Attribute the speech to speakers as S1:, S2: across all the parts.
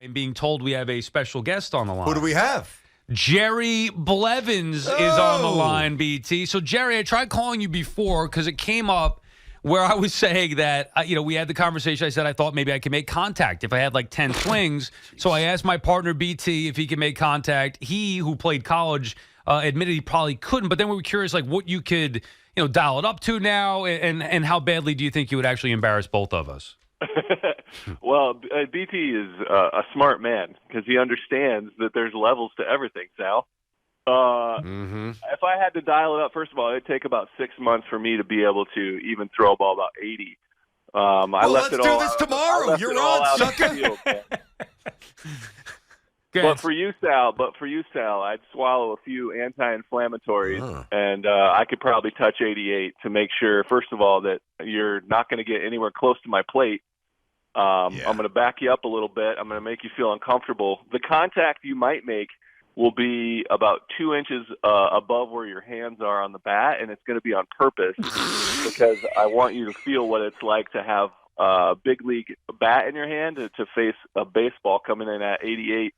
S1: And being told we have a special guest on the line.
S2: Who do we have?
S1: Jerry Blevins is on the line, BT. So, Jerry, I tried calling you before because it came up where I was saying that, we had the conversation. I said I thought maybe I could make contact if I had like 10 swings. So I asked my partner, BT, if he could make contact. He, who played college, admitted he probably couldn't. But then we were curious, like, what you could, dial it up to now and how badly do you think you would actually embarrass both of us?
S3: Well, BT is a smart man because he understands that there's levels to everything, Sal. If I had to dial it up, first of all, it'd take about 6 months for me to be able to even throw a ball about 80.
S2: Let's do this tomorrow. You're on, sucker.
S3: But for you, Sal, I'd swallow a few anti-inflammatories, and I could probably touch 88 to make sure, first of all, that you're not going to get anywhere close to my plate. I'm going to back you up a little bit. I'm going to make you feel uncomfortable. The contact you might make will be about 2 inches above where your hands are on the bat, and it's going to be on purpose because I want you to feel what it's like to have a big league bat in your hand to face a baseball coming in at 88.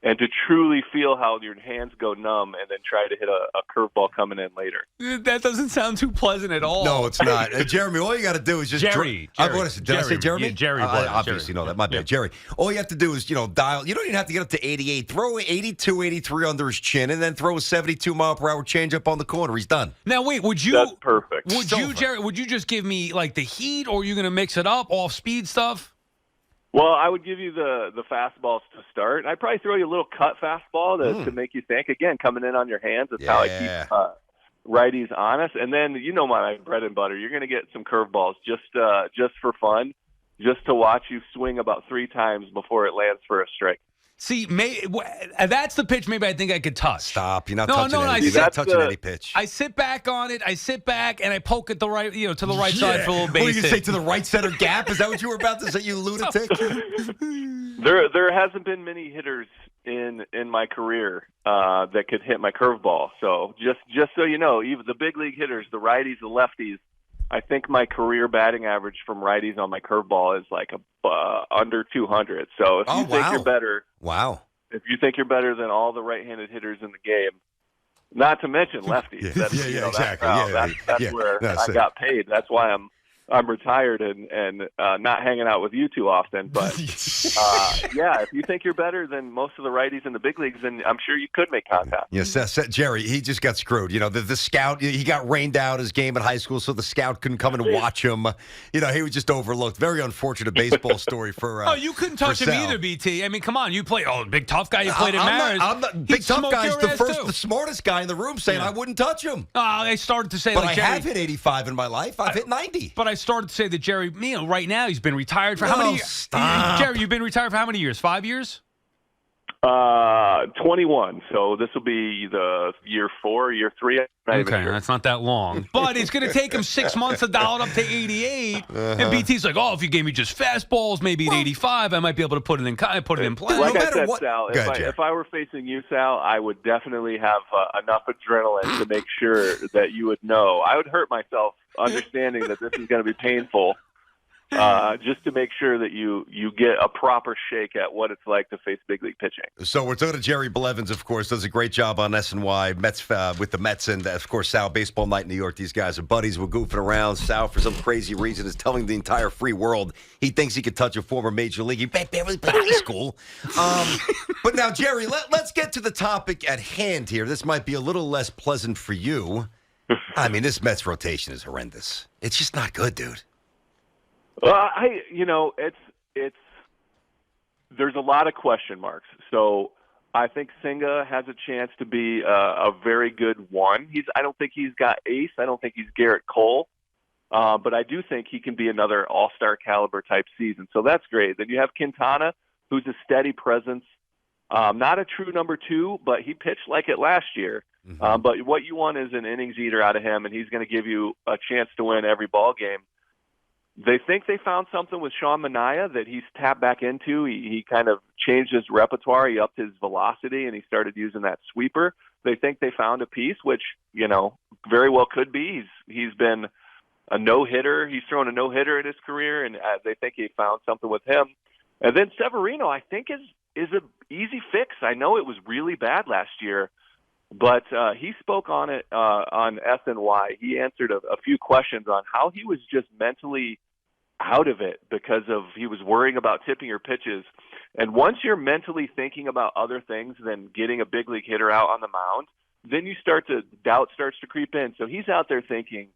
S3: And to truly feel how your hands go numb and then try to hit a curveball coming in later.
S1: That doesn't sound too pleasant at all.
S2: No, it's not. Jeremy, all you got to do is just...
S1: Jerry.
S2: Did I say Jeremy?
S1: Yeah, Jerry.
S2: I obviously know that. My bad. Jerry. All you have to do is, dial. You don't even have to get up to 88. Throw 82, 83 under his chin and then throw a 72-mile-per-hour changeup on the corner. He's done.
S1: Now, wait, would you...
S3: That's perfect.
S1: Jerry, would you just give me, like, the heat, or are you going to mix it up, off-speed stuff?
S3: Well, I would give you the fastballs to start. I'd probably throw you a little cut fastball to make you think. Again, coming in on your hands. That's how I keep righties honest. And then, my bread and butter. You're going to get some curveballs just for fun, just to watch you swing about 3 times before it lands for a strike.
S1: See, that's the pitch maybe I think I could touch.
S2: Stop. You're not touching any pitch.
S1: I sit back on it. I sit back, and I poke it the right, to the right side for a little base.
S2: What are you going to say, to the right center gap? Is that what you were about to say, you lunatic?
S3: There hasn't been many hitters in my career that could hit my curveball. So just so you know, even the big league hitters, the righties, the lefties, I think my career batting average from righties on my curveball is like under 200. So if you think you're better, if you think you're better than all the right-handed hitters in the game, not to mention lefties,
S2: exactly.
S3: That's where I got paid. That's why I'm retired and not hanging out with you too often. But if you think you're better than most of the righties in the big leagues, then I'm sure you could make contact.
S2: Yes, Jerry, he just got screwed. The scout, he got rained out his game in high school, so the scout couldn't come and watch him. He was just overlooked. Very unfortunate baseball story for.
S1: You couldn't touch him either, BT. I mean, come on, you played. Big tough guy. You played at Mariners.
S2: I'm not big tough guy. Is the smartest guy in the room saying I wouldn't touch him.
S1: They started to say,
S2: but
S1: like,
S2: I have hit 85 in my life. I've hit 90. But
S1: I started to say that Jerry, right now he's been retired for how many years?
S2: Stop.
S1: Jerry, you've been retired for how many years? 5 years?
S3: 21. So this will be the year 4, year 3.
S1: Okay, that's not that long. But it's going to take him 6 months to dial it up to 88. And BT's like, if you gave me just fastballs, maybe at 85, I might be able to put it in play.
S3: Like I said, Sal, if I were facing you, Sal, I would definitely have enough adrenaline to make sure that you would know. I would hurt myself understanding that this is going to be painful. Just to make sure that you get a proper shake at what it's like to face big league pitching.
S2: So we're talking to Jerry Blevins, of course, does a great job on SNY, Mets with the Mets, and of course Sal, Baseball Night in New York. These guys are buddies. We're goofing around. Sal, for some crazy reason, is telling the entire free world he thinks he could touch a former major league. He barely played high school. But now, Jerry, let's get to the topic at hand here. This might be a little less pleasant for you. I mean, this Mets rotation is horrendous. It's just not good, dude.
S3: It's there's a lot of question marks. So I think Senga has a chance to be a very good one. I don't think he's got ace. I don't think he's Garrett Cole. But I do think he can be another all-star caliber type season. So that's great. Then you have Quintana, who's a steady presence. Not a true number 2, but he pitched like it last year. Mm-hmm. But what you want is an innings eater out of him, and he's going to give you a chance to win every ball game. They think they found something with Sean Manaea that he's tapped back into. He kind of changed his repertoire. He upped his velocity, and he started using that sweeper. They think they found a piece, which, very well could be. He's been a no-hitter. He's thrown a no-hitter in his career, and they think he found something with him. And then Severino, I think, is an easy fix. I know it was really bad last year, but he spoke on it on SNY. He answered a few questions on how he was just mentally out of it because he was worrying about tipping your pitches. And once you're mentally thinking about other things than getting a big league hitter out on the mound, then doubt starts to creep in. So he's out there thinking,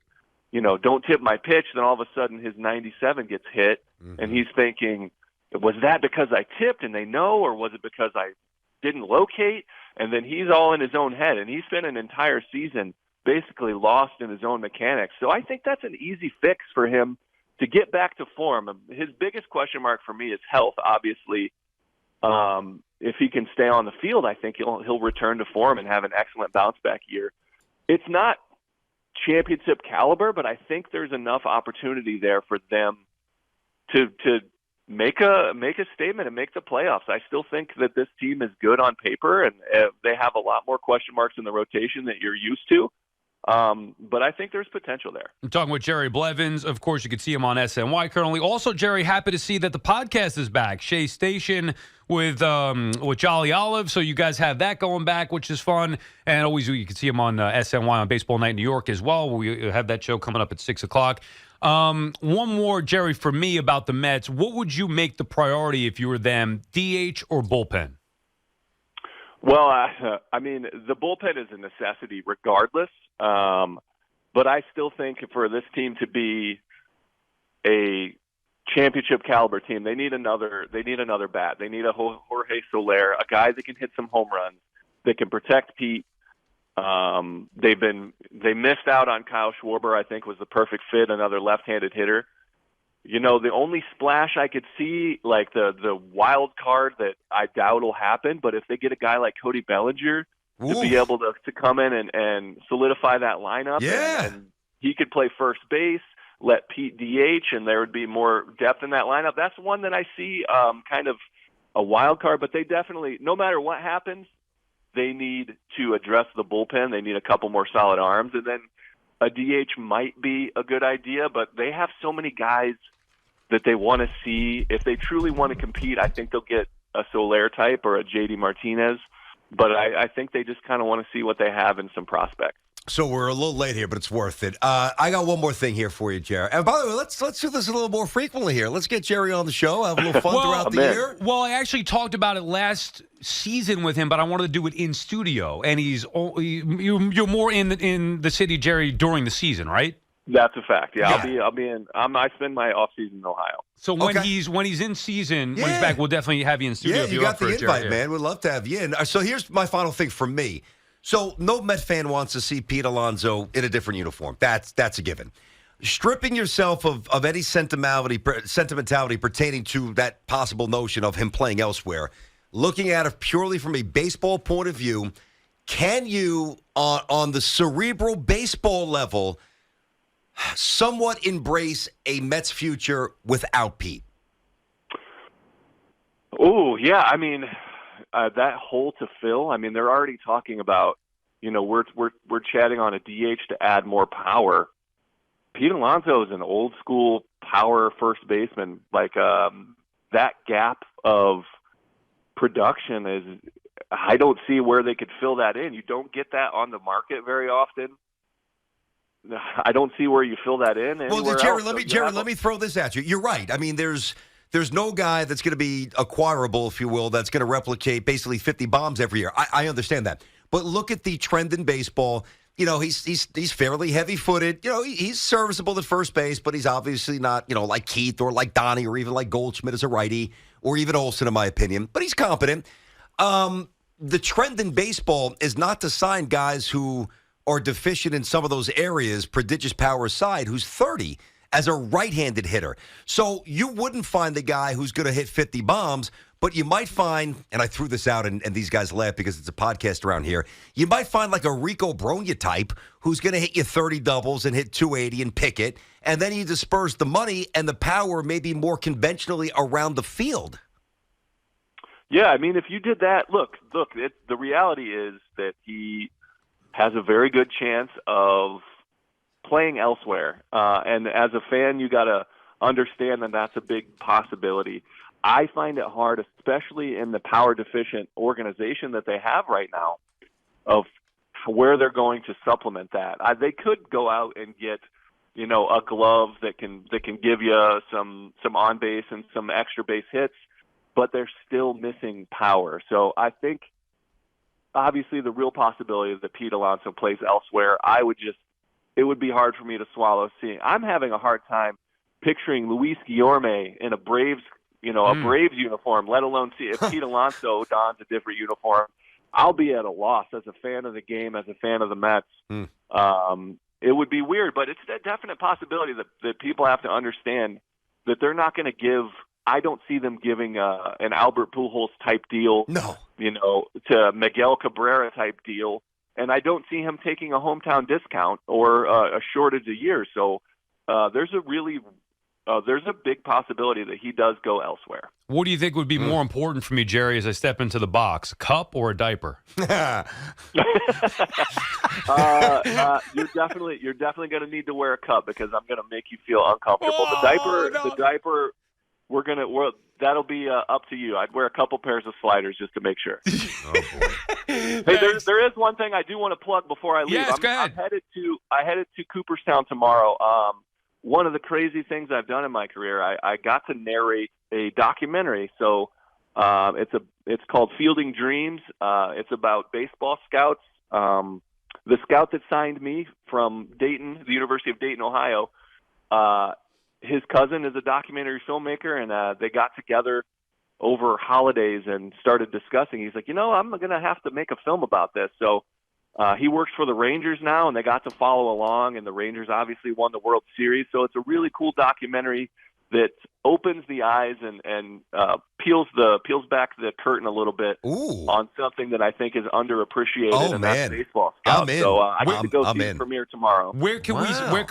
S3: don't tip my pitch. Then all of a sudden his 97 gets hit, and he's thinking, was that because I tipped and they know, or was it because I didn't locate? And then he's all in his own head, and he spent an entire season basically lost in his own mechanics. So I think that's an easy fix for him to get back to form. His biggest question mark for me is health, obviously. If he can stay on the field, I think he'll return to form and have an excellent bounce-back year. It's not championship caliber, but I think there's enough opportunity there for them to make a statement and make the playoffs. I still think that this team is good on paper, and they have a lot more question marks in the rotation that you're used to. But I think there's potential there.
S1: I'm talking with Jerry Blevins. Of course, you can see him on SNY currently. Also, Jerry, happy to see that the podcast is back. Shea Station with Jolly Olive. So you guys have that going back, which is fun. And always you can see him on SNY on Baseball Night in New York as well. We have that show coming up at 6 o'clock. One more, Jerry, for me about the Mets. What would you make the priority if you were them, DH or bullpen?
S3: Well, I mean, the bullpen is a necessity regardless. But I still think for this team to be a championship caliber team, they need another bat. They need a Jorge Soler, a guy that can hit some home runs, that can protect Pete. They missed out on Kyle Schwarber. I think was the perfect fit, another left-handed hitter. The only splash I could see, like the wild card that I doubt will happen, but if they get a guy like Cody Bellinger to be able to come in and solidify that lineup, and he could play first base, let Pete DH, and there would be more depth in that lineup. That's one that I see kind of a wild card, but they definitely, no matter what happens, they need to address the bullpen. They need a couple more solid arms, and then a DH might be a good idea, but they have so many guys that they want to see. If they truly want to compete, I think they'll get a Soler type or a JD Martinez, but I think they just kind of want to see what they have in some prospects.
S2: So we're a little late here, but it's worth it. I got one more thing here for you, Jerry. And by the way, let's do this a little more frequently here. Let's get Jerry on the show, have a little fun throughout the year.
S1: Well, I actually talked about it last season with him, but I wanted to do it in studio. And you're more in the city, Jerry, during the season, right?
S3: That's a fact. Yeah. I'll be in. I spend my off season in Ohio.
S1: So when he's in season, when he's back, we'll definitely have you in studio.
S2: Yeah, you got the invite, man. We'd love to have you in. So here's my final thing from me. So no Met fan wants to see Pete Alonso in a different uniform. That's a given. Stripping yourself of any sentimentality pertaining to that possible notion of him playing elsewhere, looking at it purely from a baseball point of view, can you, on the cerebral baseball level, somewhat embrace a Mets future without Pete?
S3: Oh, yeah. I mean, that hole to fill. I mean, they're already talking about, we're chatting on a DH to add more power. Pete Alonso is an old school power first baseman. Like that gap of production is, I don't see where they could fill that in. You don't get that on the market very often. I don't see where you fill that in.
S2: Well, Jerry, let me throw this at you. You're right. I mean, there's no guy that's going to be acquirable, if you will, that's going to replicate basically 50 bombs every year. I understand that. But look at the trend in baseball. He's fairly heavy-footed. He's serviceable at first base, but he's obviously not, like Keith or like Donnie or even like Goldschmidt as a righty or even Olsen, in my opinion. But he's competent. The trend in baseball is not to sign guys who are deficient in some of those areas, prodigious power aside, who's 30 as a right-handed hitter. So you wouldn't find the guy who's going to hit 50 bombs, but you might find, and I threw this out and these guys laugh because it's a podcast around here, you might find like a Rico Bronya type who's going to hit you 30 doubles and hit 280 and pick it, and then you disperse the money and the power maybe more conventionally around the field.
S3: Yeah, I mean, if you did that, look, the reality is that he has a very good chance of playing elsewhere. And as a fan, you got to understand that that's a big possibility. I find it hard, especially in the power deficient organization that they have right now, of where they're going to supplement that. They could go out and get, a glove that can give you some on base and some extra base hits, but they're still missing power. So I think, obviously, the real possibility is that Pete Alonso plays elsewhere. It would be hard for me to swallow seeing. I'm having a hard time picturing Luis Guillorme in a Braves uniform, let alone see if Pete Alonso dons a different uniform. I'll be at a loss as a fan of the game, as a fan of the Mets. It would be weird, but it's a definite possibility that people have to understand that they're not going to give. I don't see them giving an Albert Pujols type deal, to Miguel Cabrera type deal, and I don't see him taking a hometown discount or a shortage a year. So there's a big possibility that he does go elsewhere.
S1: What do you think would be more important for me, Jerry, as I step into the box, a cup or a diaper?
S3: You're definitely going to need to wear a cup because I'm going to make you feel uncomfortable. The diaper, that'll be up to you. I'd wear a couple pairs of sliders just to make sure.
S2: Oh boy!
S3: Hey, there is one thing I do want to plug before I leave.
S1: Yes, go ahead.
S3: I headed to Cooperstown tomorrow. One of the crazy things I've done in my career, I got to narrate a documentary. So it's called Fielding Dreams. It's about baseball scouts. The scout that signed me from Dayton, the University of Dayton, Ohio, his cousin is a documentary filmmaker, and they got together over holidays and started discussing. He's like, I'm going to have to make a film about this. So he works for the Rangers now, and they got to follow along, and the Rangers obviously won the World Series. So it's a really cool documentary that opens the eyes and peels back the curtain a little bit on something that I think is underappreciated, and that's baseball scout. So I get to go see the premiere tomorrow.
S1: Where can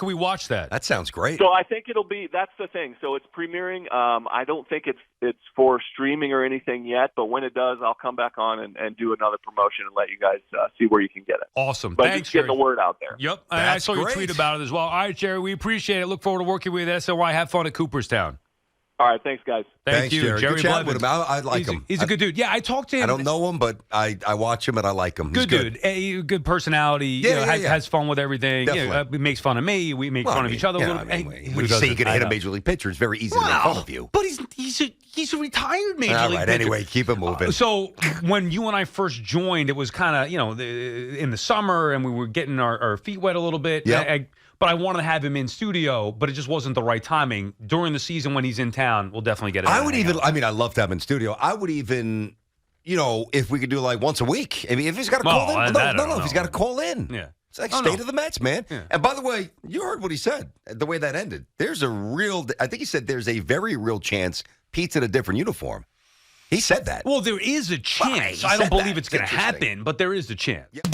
S1: we watch that?
S2: That sounds great.
S3: So I think that's the thing. So it's premiering. I don't think it's for streaming or anything yet, but when it does, I'll come back on and do another promotion and let you guys see where you can get it.
S1: Awesome.
S3: But
S1: Thanks,
S3: just get the word out there.
S1: Yep. I saw your tweet about it as well. All right, Jerry, we appreciate it. Look forward to working with SNY. Have fun at Cooperstown.
S3: All right, thanks, guys.
S1: Thank you,
S2: Jerry. Good chat with him. I like him.
S1: He's a good dude. Yeah, I talked to him.
S2: I don't know him, but I watch him and I like him.
S1: Good dude. Good personality. Has fun with everything. He makes fun of me. We make fun of each other a little bit.
S2: When you say you're going to hit a major league pitcher, it's very easy to make fun of you.
S1: But he's a retired major league pitcher.
S2: All right, anyway, keep it moving.
S1: So when you and I first joined, it was kind of, in the summer, and we were getting our feet wet a little bit.
S2: Yeah.
S1: But I wanted to have him in studio, but it just wasn't the right timing. During the season when he's in town, we'll definitely get it.
S2: I love to have him in studio. I would even, if we could do like once a week. I mean, if he's got to call in. If he's got to call in.
S1: Yeah.
S2: It's like state of the Mets, man. Yeah. And by the way, you heard what he said, the way that ended. I think he said there's a very real chance Pete's in a different uniform. He said that.
S1: Well, there is a chance. I don't believe it's going to happen, but there is a chance. Yep.